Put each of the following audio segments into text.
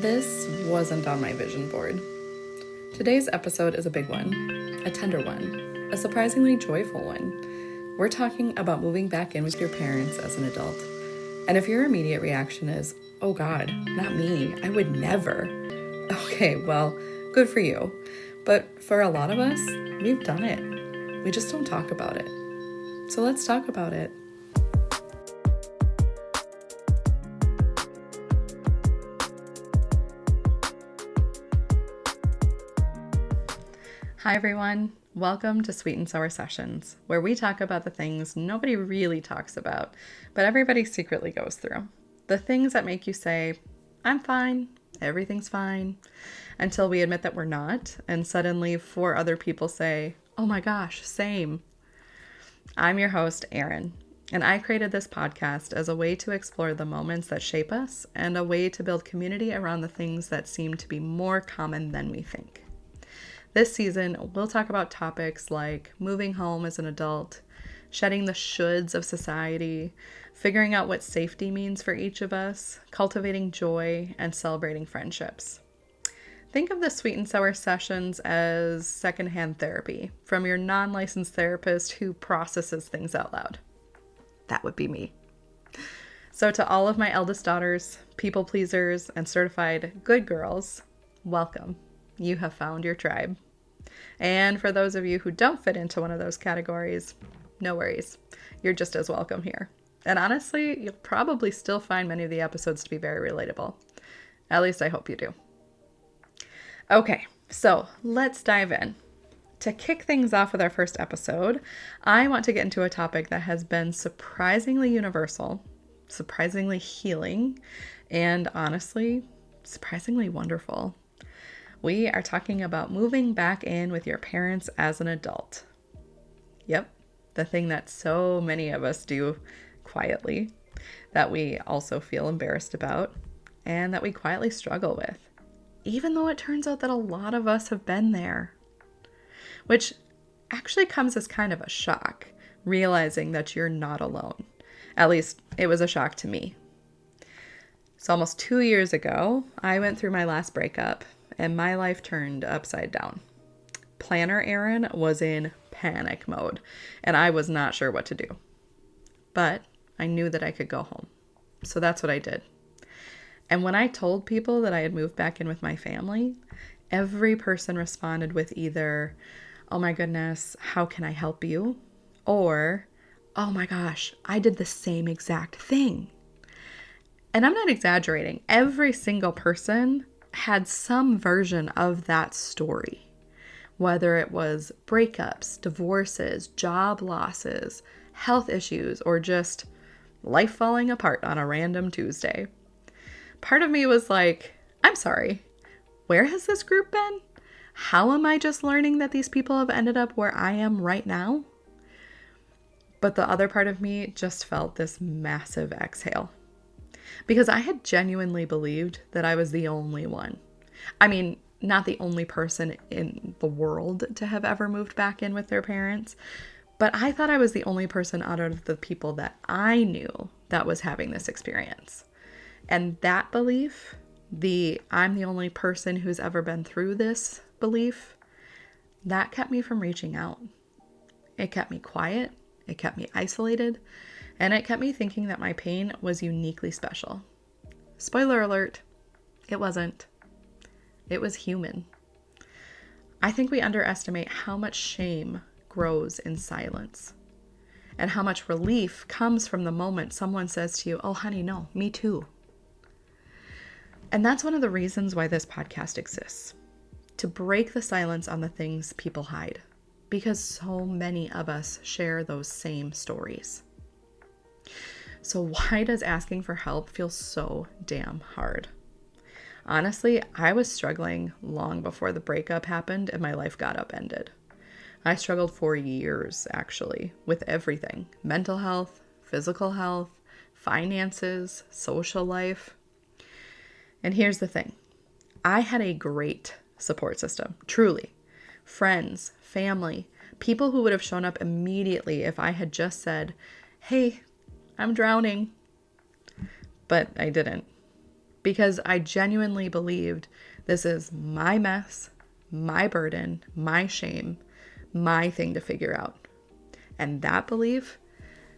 This wasn't on my vision board. Today's episode is a big one, a tender one, a surprisingly joyful one. We're talking about moving back in with your parents as an adult. And if your immediate reaction is, oh God, not me, I would never. Okay, well, good for you. But for a lot of us, we've done it. We just don't talk about it. So let's talk about it. Hi everyone, welcome to Sweet and Sour Sessions, where we talk about the things nobody really talks about, but everybody secretly goes through. The things that make you say, I'm fine, everything's fine, until we admit that we're not, and suddenly 4 other people say, oh my gosh, same. I'm your host, Erin, and I created this podcast as a way to explore the moments that shape us and a way to build community around the things that seem to be more common than we think. This season, we'll talk about topics like moving home as an adult, shedding the shoulds of society, figuring out what safety means for each of us, cultivating joy, and celebrating friendships. Think of the Sweet and Sour Sessions as secondhand therapy from your non-licensed therapist who processes things out loud. That would be me. So to all of my eldest daughters, people pleasers, and certified good girls, welcome. You have found your tribe. And for those of you who don't fit into one of those categories, no worries. You're just as welcome here. And honestly, you'll probably still find many of the episodes to be very relatable. At least I hope you do. Okay, so let's dive in. To kick things off with our first episode, I want to get into a topic that has been surprisingly universal, surprisingly healing, and honestly, surprisingly wonderful. We are talking about moving back in with your parents as an adult. Yep, the thing that so many of us do quietly, that we also feel embarrassed about, and that we quietly struggle with, even though it turns out that a lot of us have been there. Which actually comes as kind of a shock, realizing that you're not alone. At least it was a shock to me. So almost 2 years ago, I went through my last breakup, and my life turned upside down. Planner Erin was in panic mode, and I was not sure what to do. But I knew that I could go home. So that's what I did. And when I told people that I had moved back in with my family, every person responded with either, oh my goodness, how can I help you? Or, oh my gosh, I did the same exact thing. And I'm not exaggerating. Every single person had some version of that story, whether it was breakups, divorces, job losses, health issues, or just life falling apart on a random Tuesday. Part of me was like, I'm sorry, where has this group been? How am I just learning that these people have ended up where I am right now? But the other part of me just felt this massive exhale. Because I had genuinely believed that I was the only one. I mean, not the only person in the world to have ever moved back in with their parents, but I thought I was the only person out of the people that I knew that was having this experience. And that belief, I'm the only person who's ever been through this belief, that kept me from reaching out. It kept me quiet, it kept me isolated, and it kept me thinking that my pain was uniquely special. Spoiler alert, it wasn't. It was human. I think we underestimate how much shame grows in silence and how much relief comes from the moment someone says to you, oh honey, no, me too. And that's one of the reasons why this podcast exists, to break the silence on the things people hide, because so many of us share those same stories. So why does asking for help feel so damn hard? Honestly, I was struggling long before the breakup happened and my life got upended. I struggled for years, actually, with everything: mental health, physical health, finances, social life. And here's the thing. I had a great support system, truly. Friends, family, people who would have shown up immediately if I had just said, hey, I'm drowning. But I didn't. because I genuinely believed this is my mess, my burden, my shame, my thing to figure out. And that belief,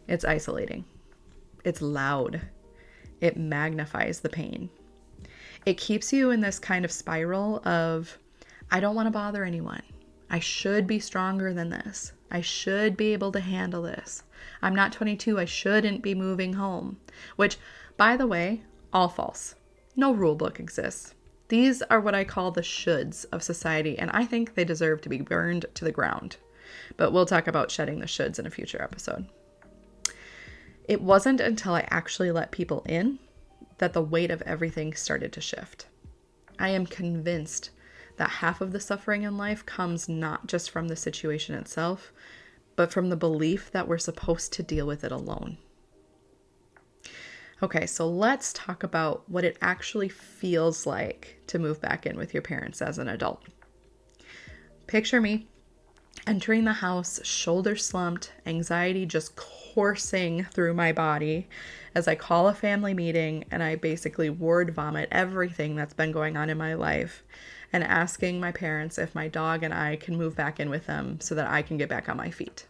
it's isolating. It's loud. It magnifies the pain. It keeps you in this kind of spiral of, I don't want to bother anyone. I should be stronger than this. I should be able to handle this. I'm not 22. I shouldn't be moving home. Which, by the way, all false. No rule book exists. These are what I call the shoulds of society, and I think they deserve to be burned to the ground. But we'll talk about shedding the shoulds in a future episode. It wasn't until I actually let people in that the weight of everything started to shift. I am convinced that half of the suffering in life comes not just from the situation itself, but from the belief that we're supposed to deal with it alone. Okay, so let's talk about what it actually feels like to move back in with your parents as an adult. Picture me entering the house, shoulders slumped, anxiety just coursing through my body as I call a family meeting and I basically word vomit everything that's been going on in my life and asking my parents if my dog and I can move back in with them so that I can get back on my feet.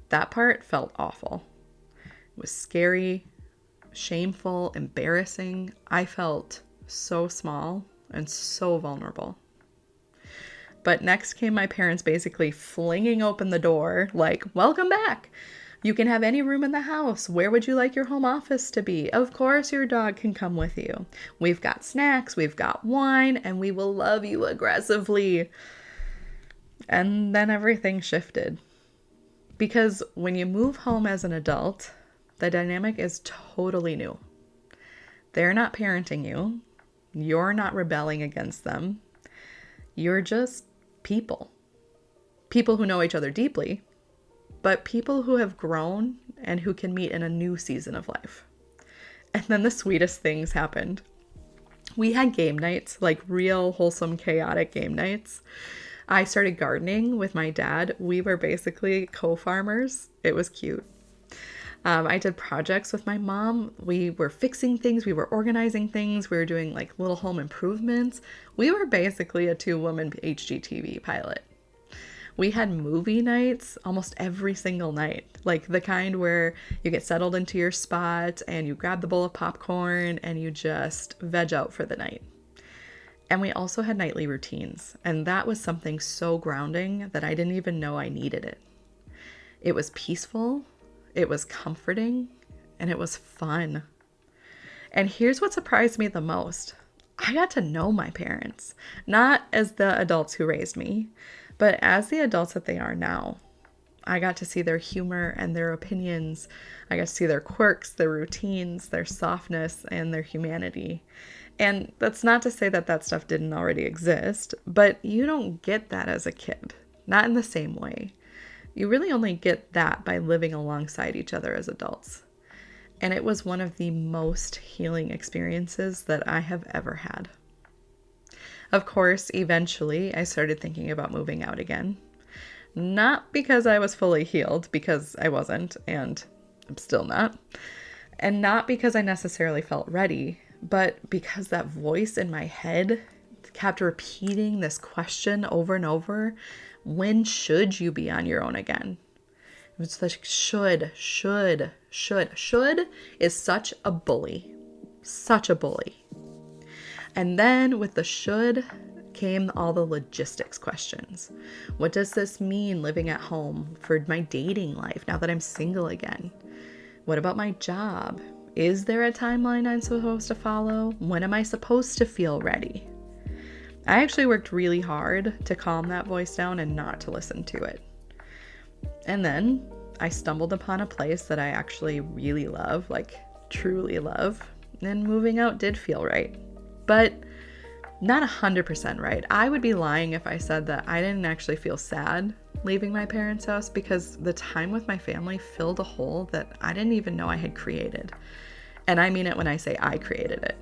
That part felt awful. It was scary, shameful, embarrassing. I felt so small and so vulnerable. But next came my parents basically flinging open the door like, welcome back. You can have any room in the house. Where would you like your home office to be? Of course your dog can come with you. We've got snacks, we've got wine, and we will love you aggressively. And then everything shifted. Because when you move home as an adult, the dynamic is totally new. They're not parenting you. You're not rebelling against them. You're just people. People who know each other deeply, but people who have grown and who can meet in a new season of life. And then the sweetest things happened. We had game nights, like real wholesome, chaotic game nights. I started gardening with my dad. We were basically co-farmers. It was cute. I did projects with my mom. We were fixing things. We were organizing things. We were doing like little home improvements. We were basically a 2-woman HGTV pilot. We had movie nights almost every single night, like the kind where you get settled into your spot and you grab the bowl of popcorn and you just veg out for the night. And we also had nightly routines, and that was something so grounding that I didn't even know I needed it. It was peaceful, it was comforting, and it was fun. And here's what surprised me the most. I got to know my parents, not as the adults who raised me, but as the adults that they are now. I got to see their humor and their opinions. I got to see their quirks, their routines, their softness, and their humanity. And that's not to say that that stuff didn't already exist, but you don't get that as a kid. Not in the same way. You really only get that by living alongside each other as adults. And it was one of the most healing experiences that I have ever had. Of course, eventually I started thinking about moving out again. Not because I was fully healed, because I wasn't, and I'm still not. And not because I necessarily felt ready, but because that voice in my head kept repeating this question over and over. When should you be on your own again? It's like should. Should is such a bully. Such a bully. And then with the should came all the logistics questions. What does this mean living at home for my dating life now that I'm single again? What about my job? Is there a timeline I'm supposed to follow? When am I supposed to feel ready? I actually worked really hard to calm that voice down and not to listen to it. And then I stumbled upon a place that I actually really love, like truly love, and moving out did feel right. But not 100% right. I would be lying if I said that I didn't actually feel sad leaving my parents' house, because the time with my family filled a hole that I didn't even know I had created. And I mean it when I say I created it.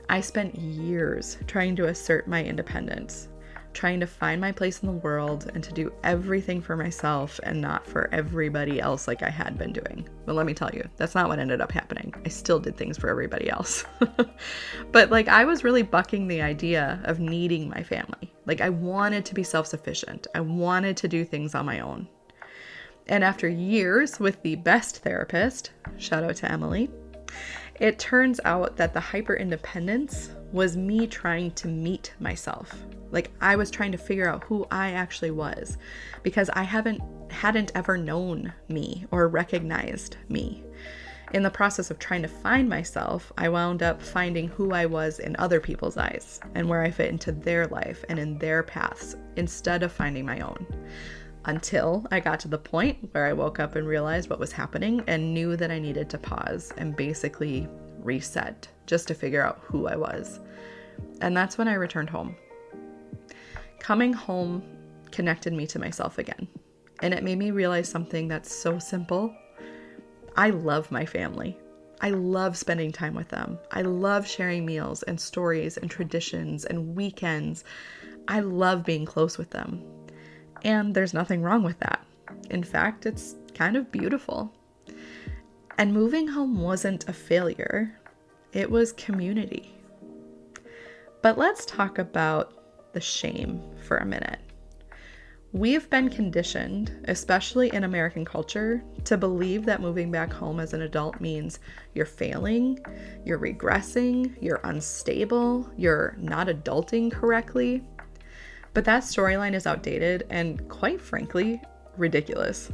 I spent years trying to assert my independence, trying to find my place in the world and to do everything for myself and not for everybody else like I had been doing. But let me tell you, that's not what ended up happening. I still did things for everybody else. But like, I was really bucking the idea of needing my family. Like, I wanted to be self-sufficient. I wanted to do things on my own. And after years with the best therapist, shout out to Emily, it turns out that the hyper-independence was me trying to meet myself. Like, I was trying to figure out who I actually was because I hadn't ever known me or recognized me. In the process of trying to find myself, I wound up finding who I was in other people's eyes and where I fit into their life and in their paths instead of finding my own. Until I got to the point where I woke up and realized what was happening and knew that I needed to pause and basically reset just to figure out who I was. And that's when I returned home. Coming home connected me to myself again. And it made me realize something that's so simple. I love my family. I love spending time with them. I love sharing meals and stories and traditions and weekends. I love being close with them. And there's nothing wrong with that. In fact, it's kind of beautiful. And moving home wasn't a failure. It was community. But let's talk about the shame for a minute. We've been conditioned, especially in American culture, to believe that moving back home as an adult means you're failing, you're regressing, you're unstable, you're not adulting correctly. But that storyline is outdated and, quite frankly, ridiculous.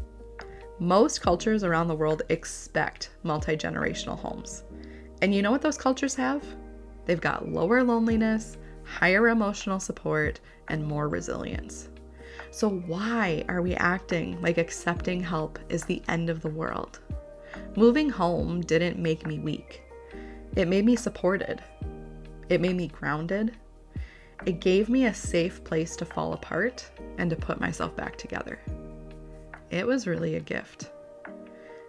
Most cultures around the world expect multi-generational homes. And you know what those cultures have? They've got lower loneliness, higher emotional support, and more resilience. So why are we acting like accepting help is the end of the world? Moving home didn't make me weak. It made me supported. It made me grounded. It gave me a safe place to fall apart and to put myself back together. It was really a gift.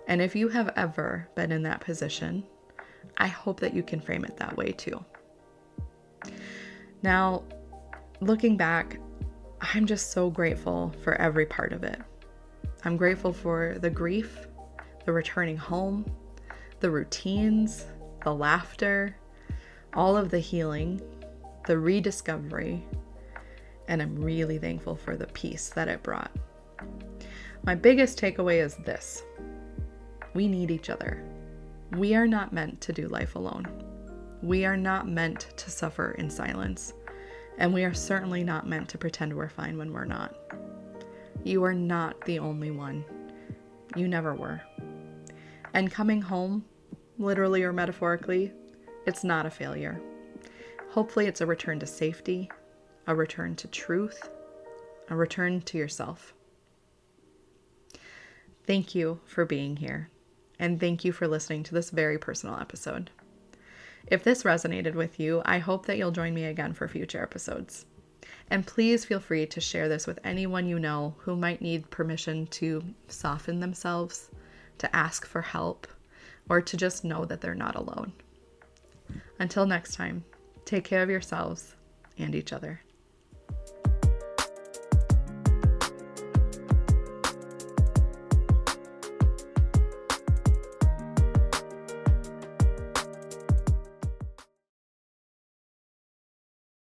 And if you have ever been in that position, I hope that you can frame it that way too. Now, looking back, I'm just so grateful for every part of it. I'm grateful for the grief, the returning home, the routines, the laughter, all of the healing, the rediscovery, and I'm really thankful for the peace that it brought. My biggest takeaway is this: we need each other. We are not meant to do life alone. We are not meant to suffer in silence, and we are certainly not meant to pretend we're fine when we're not. You are not the only one. You never were. And coming home, literally or metaphorically, it's not a failure. Hopefully it's a return to safety, a return to truth, a return to yourself. Thank you for being here, and thank you for listening to this very personal episode. If this resonated with you, I hope that you'll join me again for future episodes. And please feel free to share this with anyone you know who might need permission to soften themselves, to ask for help, or to just know that they're not alone. Until next time, take care of yourselves and each other.